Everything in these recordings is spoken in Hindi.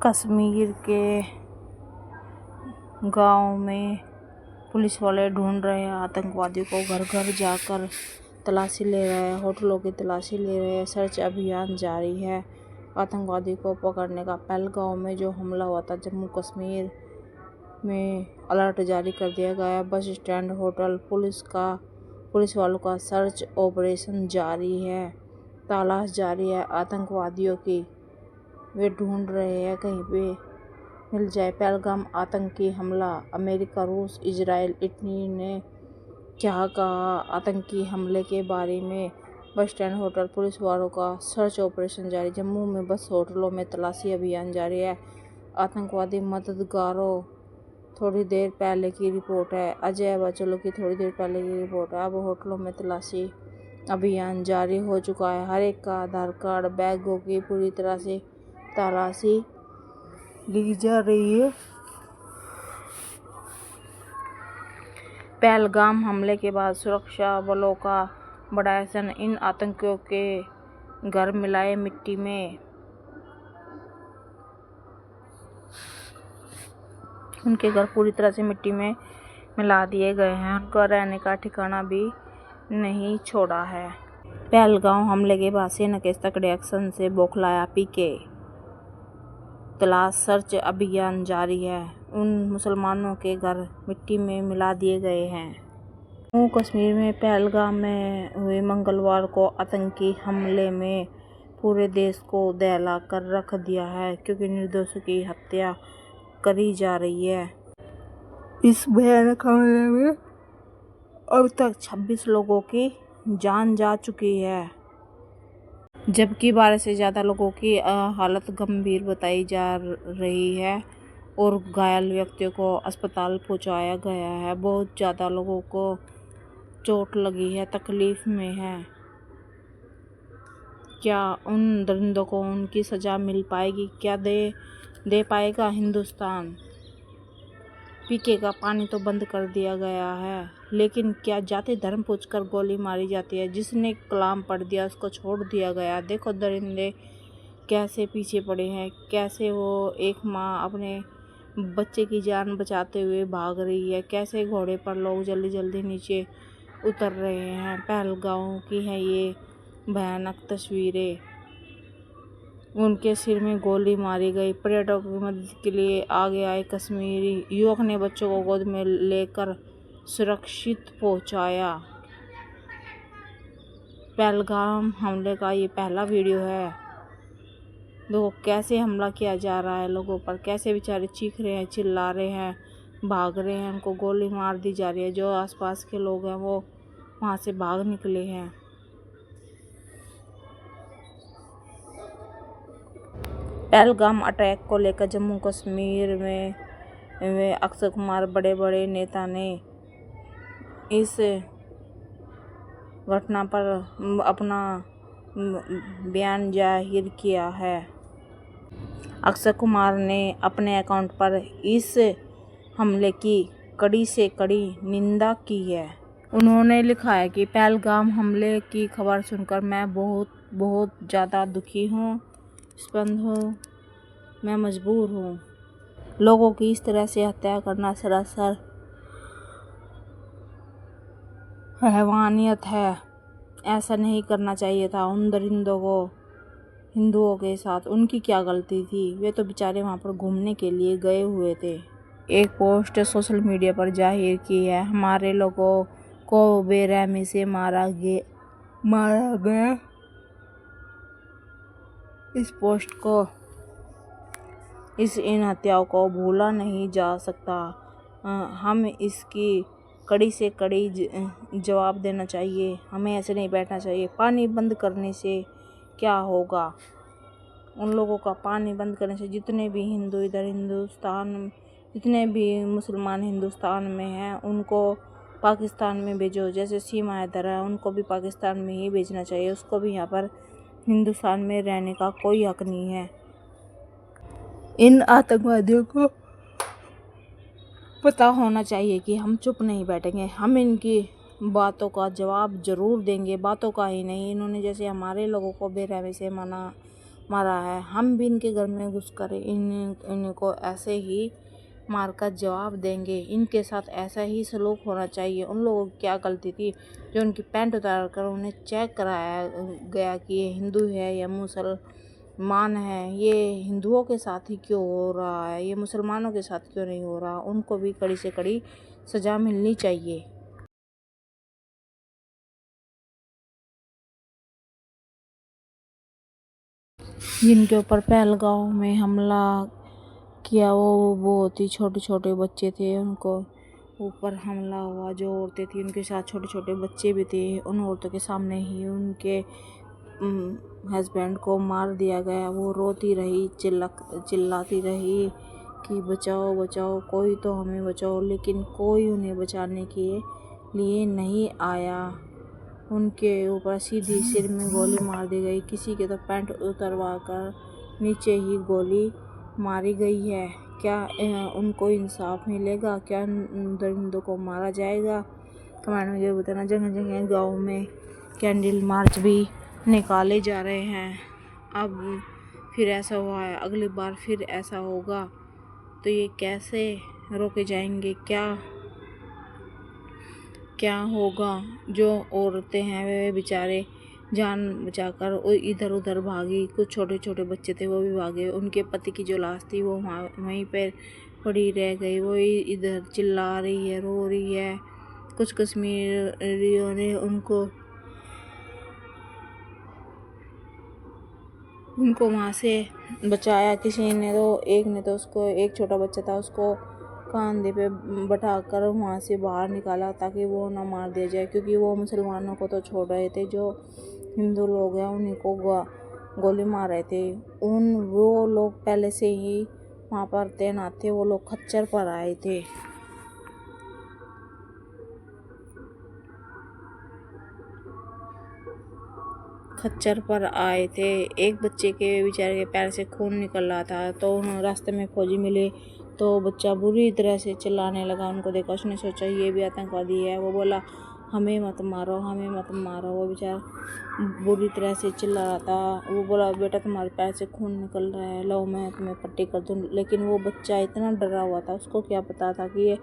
कश्मीर के गांव में पुलिस वाले ढूंढ रहे हैं आतंकवादियों को। घर घर जाकर तलाशी ले रहे हैं, होटलों की तलाशी ले रहे हैं। सर्च अभियान जारी है आतंकवादी को पकड़ने का। पहलगाम में जो हमला हुआ था जम्मू कश्मीर में, अलर्ट जारी कर दिया गया। बस स्टैंड, होटल, पुलिस वालों का सर्च ऑपरेशन जारी है। तलाश जारी है आतंकवादियों की। वे ढूंढ रहे हैं कहीं पे मिल जाए। पहलगाम आतंकी हमला, अमेरिका, रूस, इजराइल, इटली ने क्या कहा आतंकी हमले के बारे में? बस स्टैंड, होटल, पुलिस वालों का सर्च ऑपरेशन जारी। जम्मू में बस, होटलों में तलाशी अभियान जारी है। आतंकवादी मददगारों, थोड़ी देर पहले की रिपोर्ट है। अजय बचलों की थोड़ी देर पहले की रिपोर्ट है। अब होटलों में तलाशी अभियान जारी हो चुका है। हर एक का आधार कार्ड, बैगों की पूरी तरह से तलाशी ली जा रही है। पहलगाम हमले के बाद सुरक्षा बलों का बड़ा एक्शन। इन आतंकियों के घर मिलाए मिट्टी में। उनके घर पूरी तरह से मिट्टी में मिला दिए गए हैं। उनका रहने का ठिकाना भी नहीं छोड़ा है। पहलगाम हमले के बाद सेना के तगड़े एक्शन से बौखलाया पीके। तलाश सर्च अभियान जारी है। उन मुसलमानों के घर मिट्टी में मिला दिए गए हैं। जम्मू कश्मीर में पहलगाम में हुए मंगलवार को आतंकी हमले में पूरे देश को दहला कर रख दिया है, क्योंकि निर्दोषों की हत्या करी जा रही है। इस भयानक हमले में अब तक 26 लोगों की जान जा चुकी है, जबकि 12 से ज़्यादा लोगों की हालत गंभीर बताई जा रही है और घायल व्यक्तियों को अस्पताल पहुंचाया गया है। बहुत ज़्यादा लोगों को चोट लगी है, तकलीफ में है। क्या उन दरिंदों को उनकी सज़ा मिल पाएगी? क्या दे पाएगा हिंदुस्तान? पीके का पानी तो बंद कर दिया गया है, लेकिन क्या जाति धर्म पूछकर गोली मारी जाती है? जिसने कलाम पढ़ दिया उसको छोड़ दिया गया। देखो दरिंदे कैसे पीछे पड़े हैं, कैसे वो एक माँ अपने बच्चे की जान बचाते हुए भाग रही है, कैसे घोड़े पर लोग जल्दी जल्दी नीचे उतर रहे हैं। पहलगाम की है ये भयानक तस्वीरें। उनके सिर में गोली मारी गई। पर्यटकों की मदद के लिए आगे आए कश्मीरी युवक ने बच्चों को गोद में लेकर सुरक्षित पहुंचाया। पहलगाम हमले का ये पहला वीडियो है। देखो कैसे हमला किया जा रहा है लोगों पर, कैसे बेचारे चीख रहे हैं, चिल्ला रहे हैं, भाग रहे हैं, उनको गोली मार दी जा रही है। जो आसपास के लोग हैं वो वहाँ से भाग निकले हैं। पहलगाम अटैक को लेकर जम्मू कश्मीर में अक्षय कुमार, बड़े बड़े नेता ने इस घटना पर अपना बयान जाहिर किया है। अक्षय कुमार ने अपने अकाउंट पर इस हमले की कड़ी से कड़ी निंदा की है। उन्होंने लिखा है कि पहलगाम हमले की खबर सुनकर मैं बहुत ज़्यादा दुखी हूँ, स्पंद हूँ, मैं मजबूर हूँ। लोगों की इस तरह से हत्या करना सरासर हैवानियत है। ऐसा नहीं करना चाहिए था। उन दरिंदों को हिंदुओं के साथ उनकी क्या गलती थी? वे तो बेचारे वहाँ पर घूमने के लिए गए हुए थे। एक पोस्ट सोशल मीडिया पर जाहिर की है, हमारे लोगों को बेरहमी से मारा गया। इस पोस्ट को, इन हत्याओं को भूला नहीं जा सकता। हम इसकी कड़ी से कड़ी जवाब देना चाहिए। हमें ऐसे नहीं बैठना चाहिए। पानी बंद करने से क्या होगा? उन लोगों का पानी बंद करने से जितने भी हिंदू इधर हिंदुस्तान, जितने भी मुसलमान हिंदुस्तान में हैं, उनको पाकिस्तान में भेजो। जैसे सीमा हैदर है, उनको भी पाकिस्तान में ही भेजना चाहिए। उसको भी यहाँ पर हिंदुस्तान में रहने का कोई हक नहीं है। इन आतंकवादियों को पता होना चाहिए कि हम चुप नहीं बैठेंगे। हम इनकी बातों का जवाब जरूर देंगे, बातों का ही नहीं। इन्होंने जैसे हमारे लोगों को बेरहमी से मारा है। हम भी इनके घर में घुसकर इनको ऐसे ही मारकर जवाब देंगे। इनके साथ ऐसा ही सलूक होना चाहिए। उन लोगों की क्या गलती थी जो उनकी पैंट उतार कर उन्हें चेक कराया गया कि ये हिंदू है या मुसलमान है। ये हिंदुओं के साथ ही क्यों हो रहा है, ये मुसलमानों के साथ क्यों नहीं हो रहा। उनको भी कड़ी से कड़ी सजा मिलनी चाहिए। जिनके ऊपर पहलगांव में हमला किया वो बहुत ही छोटे छोटे बच्चे थे। उनको ऊपर हमला हुआ, जो औरतें थी उनके साथ छोटे छोटे बच्चे भी थे। उन औरतों के सामने ही उनके हस्बैंड को मार दिया गया। वो रोती रही, चिल्लाती रही कि बचाओ बचाओ, कोई तो हमें बचाओ, लेकिन कोई उन्हें बचाने के लिए नहीं आया। उनके ऊपर सीधी सिर में गोली मार दी गई। किसी के तो पैंट उतरवा कर नीचे ही गोली मारी गई है। क्या उनको इंसाफ मिलेगा? क्या दरिंदों को मारा जाएगा? कमेंट में ये बताना। जगह जगह गाँव में कैंडल मार्च भी निकाले जा रहे हैं। अब फिर ऐसा हुआ है, अगली बार फिर ऐसा होगा तो ये कैसे रोके जाएंगे? क्या होगा? जो औरतें हैं वे बेचारे जान बचाकर इधर उधर भागी। कुछ छोटे छोटे बच्चे थे वो भी भागे। उनके पति की जो लाश थी वो वहीं पर पड़ी रह गई। वो इधर चिल्ला रही है, रो रही है। कुछ कश्मीरियों ने उनको वहाँ से बचाया। किसी ने तो एक ने तो उसको, एक छोटा बच्चा था उसको कंधे पे बैठाकर वहाँ से बाहर निकाला ताकि वो ना मार दिया जाए, क्योंकि वो मुसलमानों को तो छोड़ रहे थे, जो हिंदू लोग हैं उन्हीं को गोली मार रहे थे। वो लोग पहले से ही वहाँ पर तैनात थे। वो लोग खच्चर पर आए थे। एक बच्चे के बेचारे के पैर से खून निकल रहा था, तो रास्ते में फौजी मिले तो बच्चा बुरी तरह से चिल्लाने लगा। उनको देखा, उसने सोचा ये भी आतंकवादी है। वो बोला हमें मत मारो, हमें मत मारो। वो बेचारा बुरी तरह से चिल्ला रहा था। वो बोला बेटा तुम्हारे पैर से खून निकल रहा है, लो मैं तुम्हें पट्टी कर दूँ। लेकिन वो बच्चा इतना डरा हुआ था, उसको क्या पता था कि ये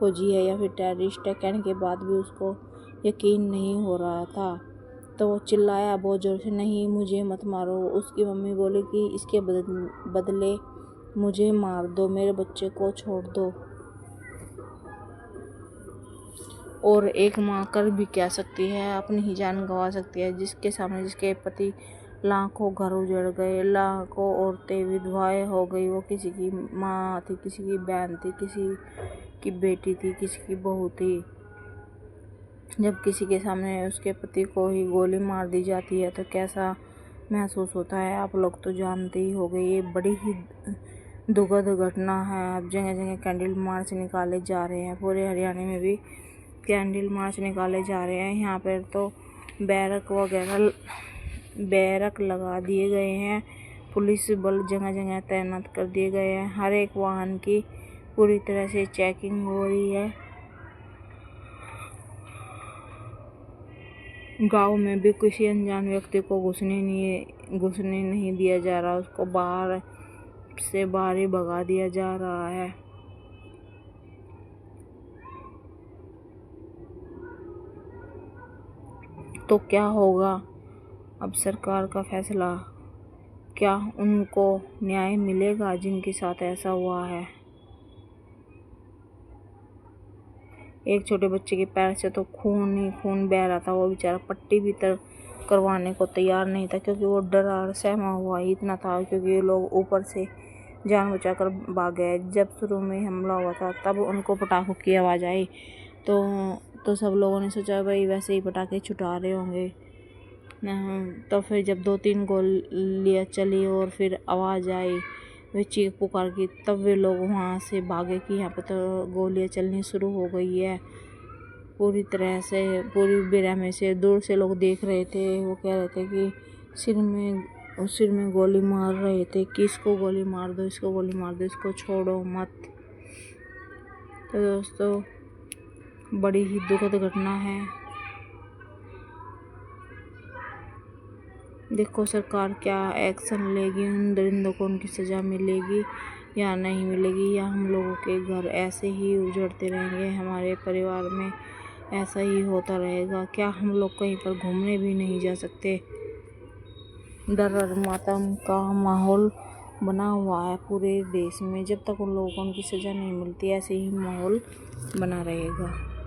फौजी है या फिर टेररिस्ट है। कहने के बाद भी उसको यकीन नहीं हो रहा था, तो वो चिल्लाया बहुत ज़ोर से, नहीं मुझे मत मारो। उसकी मम्मी बोली कि इसके बदले मुझे मार दो, मेरे बच्चे को छोड़ दो। और एक माँ कर भी क्या सकती है, अपनी ही जान गंवा सकती है। जिसके सामने जिसके पति लाखों घर उजड़ गए, लाखों औरतें विधवाएं हो गई। वो किसी की माँ थी, किसी की बहन थी, किसी की बेटी थी, किसी की बहू थी। जब किसी के सामने उसके पति को ही गोली मार दी जाती है तो कैसा महसूस होता है, आप लोग तो जानते ही हो गए। ये बड़ी ही दुखद घटना है। अब जगह जगह कैंडल मार्च निकाले जा रहे हैं। पूरे हरियाणा में भी कैंडल मार्च निकाले जा रहे हैं। यहाँ पर तो बैरक लगा दिए गए हैं। पुलिस बल जगह जगह तैनात कर दिए गए हैं। हर एक वाहन की पूरी तरह से चेकिंग हो रही है। गांव में भी किसी अनजान व्यक्ति को घुसने नहीं दिया जा रहा। उसको बाहर से बाहर ही भगा दिया जा रहा है। तो क्या होगा अब सरकार का फैसला? क्या उनको न्याय मिलेगा जिनके साथ ऐसा हुआ है? एक छोटे बच्चे के पैर से तो खून ही खून बह रहा था। वो बेचारा पट्टी भी करवाने को तैयार नहीं था, क्योंकि वो डरा और सहमा हुआ ही इतना था, क्योंकि ये लोग ऊपर से जान बचाकर भाग गए। जब शुरू में हमला हुआ था तब उनको पटाखों की आवाज़ आई तो सब लोगों ने सोचा भाई वैसे ही पटाखे छुटा रहे होंगे। तो फिर जब 2-3 गोलियाँ चली और फिर आवाज़ आई, वे चीख पुकार की, तब वे लोग वहाँ से भागे कि यहाँ पर तो गोलियाँ चलनी शुरू हो गई है। पूरी तरह से पूरी बेरहमी से दूर से लोग देख रहे थे। वो कह रहे थे कि सिर में गोली मार रहे थे कि इसको गोली मार दो, इसको गोली मार दो, इसको छोड़ो मत। तो दोस्तों बड़ी ही दुखद घटना है। देखो सरकार क्या एक्शन लेगी, उन दरिंदों को उनकी सज़ा मिलेगी या नहीं मिलेगी, या हम लोगों के घर ऐसे ही उजड़ते रहेंगे, हमारे परिवार में ऐसा ही होता रहेगा। क्या हम लोग कहीं पर घूमने भी नहीं जा सकते? डर और मातम का माहौल बना हुआ है पूरे देश में। जब तक उन लोगों को उनकी सज़ा नहीं मिलती ऐसे ही माहौल बना रहेगा।